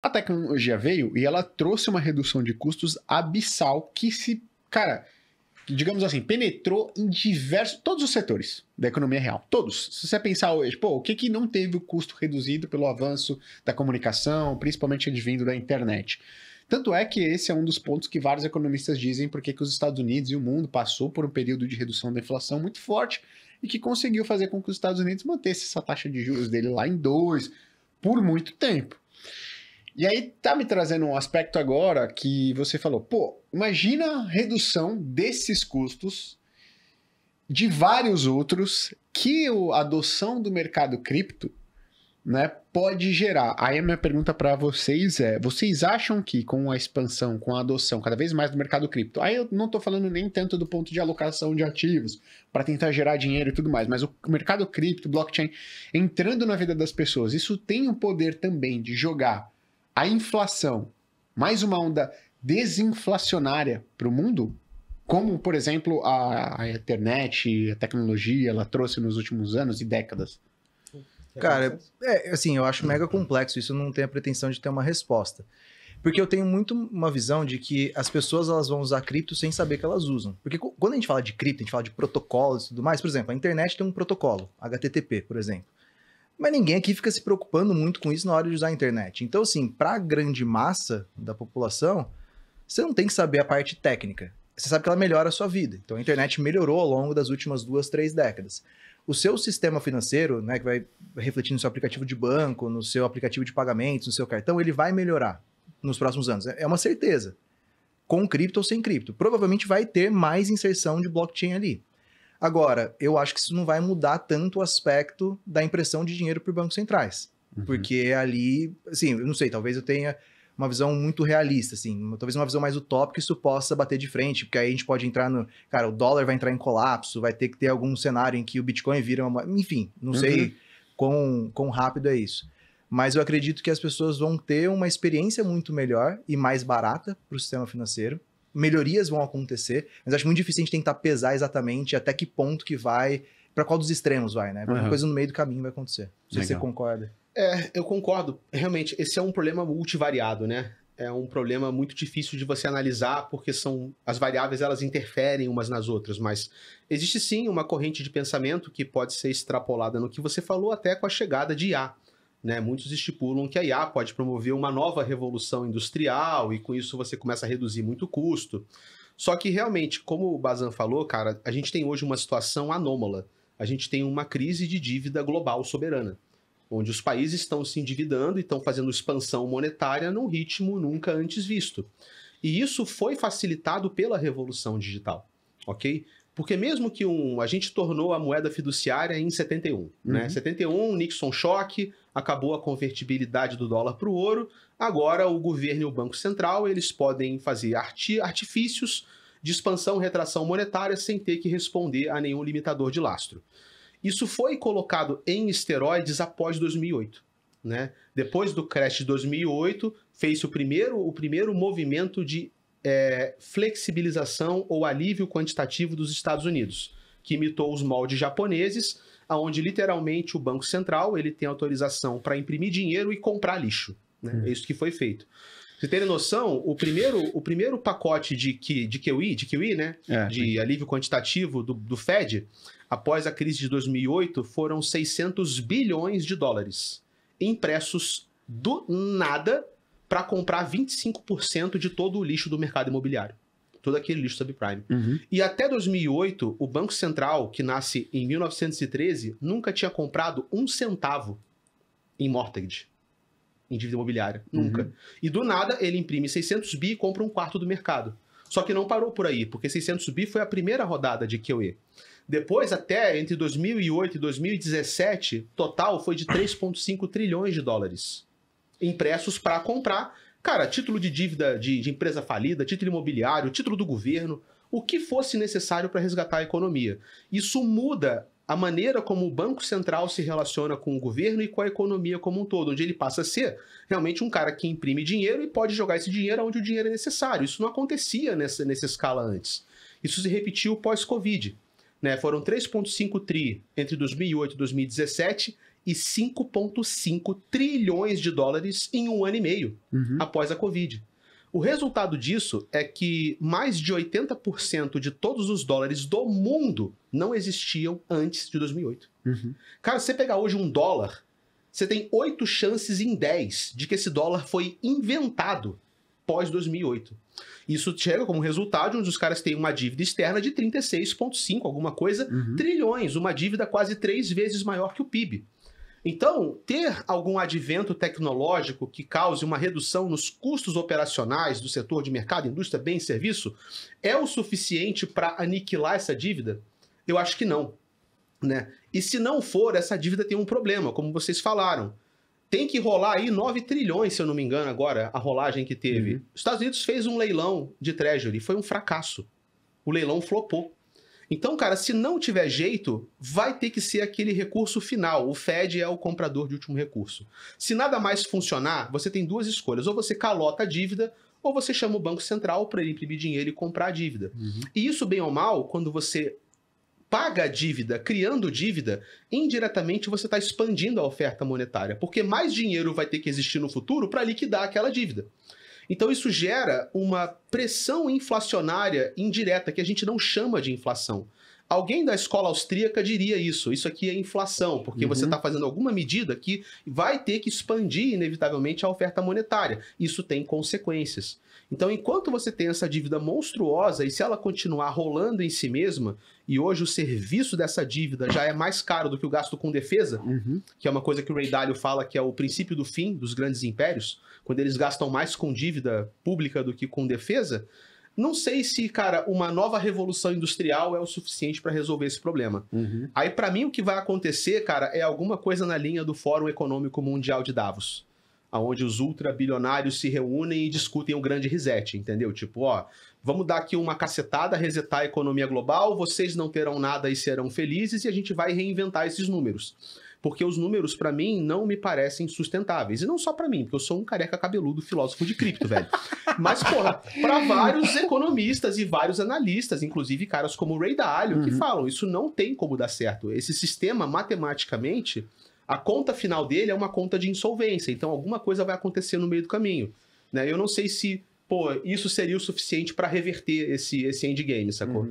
A tecnologia veio e ela trouxe uma redução de custos abissal que cara, digamos assim, penetrou em todos os setores da economia real. Todos. Se você pensar hoje, pô, o que não teve o custo reduzido pelo avanço da comunicação, principalmente advindo da internet? Tanto é que esse é um dos pontos que vários economistas dizem porque que os Estados Unidos e o mundo passou por um período de redução da inflação muito forte e que conseguiu fazer com que os Estados Unidos mantesse essa taxa de juros dele lá em 2 por muito tempo. E aí tá me trazendo um aspecto agora que você falou, pô, imagina a redução desses custos de vários outros que a adoção do mercado cripto, né, pode gerar. Aí a minha pergunta para vocês é, vocês acham que com a expansão, com a adoção cada vez mais do mercado cripto, aí eu não tô falando nem tanto do ponto de alocação de ativos para tentar gerar dinheiro e tudo mais, mas o mercado cripto, blockchain, entrando na vida das pessoas, isso tem o poder também de jogar a inflação, mais uma onda desinflacionária para o mundo, como, por exemplo, a internet, a tecnologia, ela trouxe nos últimos anos e décadas? Cara, assim, eu acho mega complexo, isso não tem a pretensão de ter uma resposta. Porque eu tenho muito uma visão de que as pessoas elas vão usar cripto sem saber que elas usam. Porque quando a gente fala de cripto, a gente fala de protocolos e tudo mais. Por exemplo, a internet tem um protocolo, HTTP, por exemplo. Mas ninguém aqui fica se preocupando muito com isso na hora de usar a internet. Então, assim, para a grande massa da população, você não tem que saber a parte técnica. Você sabe que ela melhora a sua vida. Então, a internet melhorou ao longo das últimas 2, 3 décadas. O seu sistema financeiro, né, que vai refletir no seu aplicativo de banco, no seu aplicativo de pagamentos, no seu cartão, ele vai melhorar nos próximos anos. É uma certeza. Com cripto ou sem cripto. Provavelmente vai ter mais inserção de blockchain ali. Agora, eu acho que isso não vai mudar tanto o aspecto da impressão de dinheiro por bancos centrais. Uhum. Porque ali, assim, eu não sei, talvez eu tenha uma visão muito realista, assim, talvez uma visão mais utópica isso possa bater de frente, porque aí a gente pode entrar no... Cara, o dólar vai entrar em colapso, vai ter que ter algum cenário em que o Bitcoin vira uma... Enfim, não sei quão rápido é isso. Mas eu acredito que as pessoas vão ter uma experiência muito melhor e mais barata para o sistema financeiro. Melhorias vão acontecer, mas acho muito difícil a gente tentar pesar exatamente até que ponto que vai, para qual dos extremos vai, né? Uma coisa no meio do caminho vai acontecer. Não sei se você concorda. Eu concordo. Realmente, esse é um problema multivariado, né? É um problema muito difícil de você analisar, porque as variáveis elas interferem umas nas outras, mas existe sim uma corrente de pensamento que pode ser extrapolada no que você falou até com a chegada de IA. Né? Muitos estipulam que a IA pode promover uma nova revolução industrial e com isso você começa a reduzir muito o custo. Só que realmente, como o Bazan falou, cara, a gente tem hoje uma situação anômala. A gente tem uma crise de dívida global soberana, onde os países estão se endividando e estão fazendo expansão monetária num ritmo nunca antes visto. E isso foi facilitado pela revolução digital, ok? Porque mesmo que a gente tornou a moeda fiduciária em 71, né? 71, Nixon choque, acabou a convertibilidade do dólar para o ouro, agora o governo e o Banco Central eles podem fazer artifícios de expansão e retração monetária sem ter que responder a nenhum limitador de lastro. Isso foi colocado em esteroides após 2008. Né? Depois do crash de 2008, fez o primeiro movimento de flexibilização ou alívio quantitativo dos Estados Unidos, que imitou os moldes japoneses, onde literalmente o Banco Central ele tem autorização para imprimir dinheiro e comprar lixo. Né? É isso que foi feito. Pra você terem noção, o primeiro pacote de QE, né? De alívio quantitativo do Fed, após a crise de 2008, foram 600 bilhões de dólares impressos do nada para comprar 25% de todo o lixo do mercado imobiliário. Todo aquele lixo subprime. E até 2008, o Banco Central, que nasce em 1913, nunca tinha comprado 1 centavo em mortgage, em dívida imobiliária. Nunca. E do nada, ele imprime 600 bi e compra 1/4 do mercado. Só que não parou por aí, porque 600 bi foi a primeira rodada de QE. Depois, até entre 2008 e 2017, total foi de 3,5 trilhões de dólares impressos para comprar, cara, título de dívida de empresa falida, título imobiliário, título do governo, o que fosse necessário para resgatar a economia. Isso muda a maneira como o Banco Central se relaciona com o governo e com a economia como um todo, onde ele passa a ser realmente um cara que imprime dinheiro e pode jogar esse dinheiro onde o dinheiro é necessário. Isso não acontecia nessa escala antes. Isso se repetiu pós-Covid. Né? Foram 3,5 tri entre 2008 e 2017 e 5,5 trilhões de dólares em 1 ano e meio após a Covid. O resultado disso é que mais de 80% de todos os dólares do mundo não existiam antes de 2008. Cara, se você pegar hoje um dólar, você tem 8 chances em 10 de que esse dólar foi inventado pós 2008. Isso chega como resultado onde os caras têm uma dívida externa de 36,5, alguma coisa, trilhões, uma dívida quase 3 vezes maior que o PIB. Então, ter algum advento tecnológico que cause uma redução nos custos operacionais do setor de mercado, indústria, bem e serviço, é o suficiente para aniquilar essa dívida? Eu acho que não, né? E se não for, essa dívida tem um problema, como vocês falaram. Tem que rolar aí 9 trilhões, se eu não me engano agora, a rolagem que teve. Os Estados Unidos fez um leilão de Treasury, foi um fracasso. O leilão flopou. Então, cara, se não tiver jeito, vai ter que ser aquele recurso final. O Fed é o comprador de último recurso. Se nada mais funcionar, você tem 2 escolhas. Ou você calota a dívida, ou você chama o Banco Central para ele imprimir dinheiro e comprar a dívida. E isso, bem ou mal, quando você paga a dívida, criando dívida, indiretamente você está expandindo a oferta monetária, porque mais dinheiro vai ter que existir no futuro para liquidar aquela dívida. Então isso gera uma pressão inflacionária indireta, que a gente não chama de inflação. Alguém da escola austríaca diria isso. Isso aqui é inflação, porque você está fazendo alguma medida que vai ter que expandir, inevitavelmente, a oferta monetária. Isso tem consequências. Então, enquanto você tem essa dívida monstruosa, e se ela continuar rolando em si mesma, e hoje o serviço dessa dívida já é mais caro do que o gasto com defesa, que é uma coisa que o Ray Dalio fala que é o princípio do fim dos grandes impérios, quando eles gastam mais com dívida pública do que com defesa, não sei se, cara, uma nova revolução industrial é o suficiente para resolver esse problema. Aí, para mim, o que vai acontecer, cara, é alguma coisa na linha do Fórum Econômico Mundial de Davos, onde os ultrabilionários se reúnem e discutem o grande reset, entendeu? Tipo, ó, vamos dar aqui uma cacetada, resetar a economia global, vocês não terão nada e serão felizes, e a gente vai reinventar esses números. Porque os números, pra mim, não me parecem sustentáveis. E não só pra mim, porque eu sou um careca cabeludo filósofo de cripto, velho. Mas, porra, pra vários economistas e vários analistas, inclusive caras como o Ray Dalio, que falam, isso não tem como dar certo. Esse sistema, matematicamente, a conta final dele é uma conta de insolvência. Então, alguma coisa vai acontecer no meio do caminho, né? Eu não sei se, pô, isso seria o suficiente pra reverter esse endgame, sacou?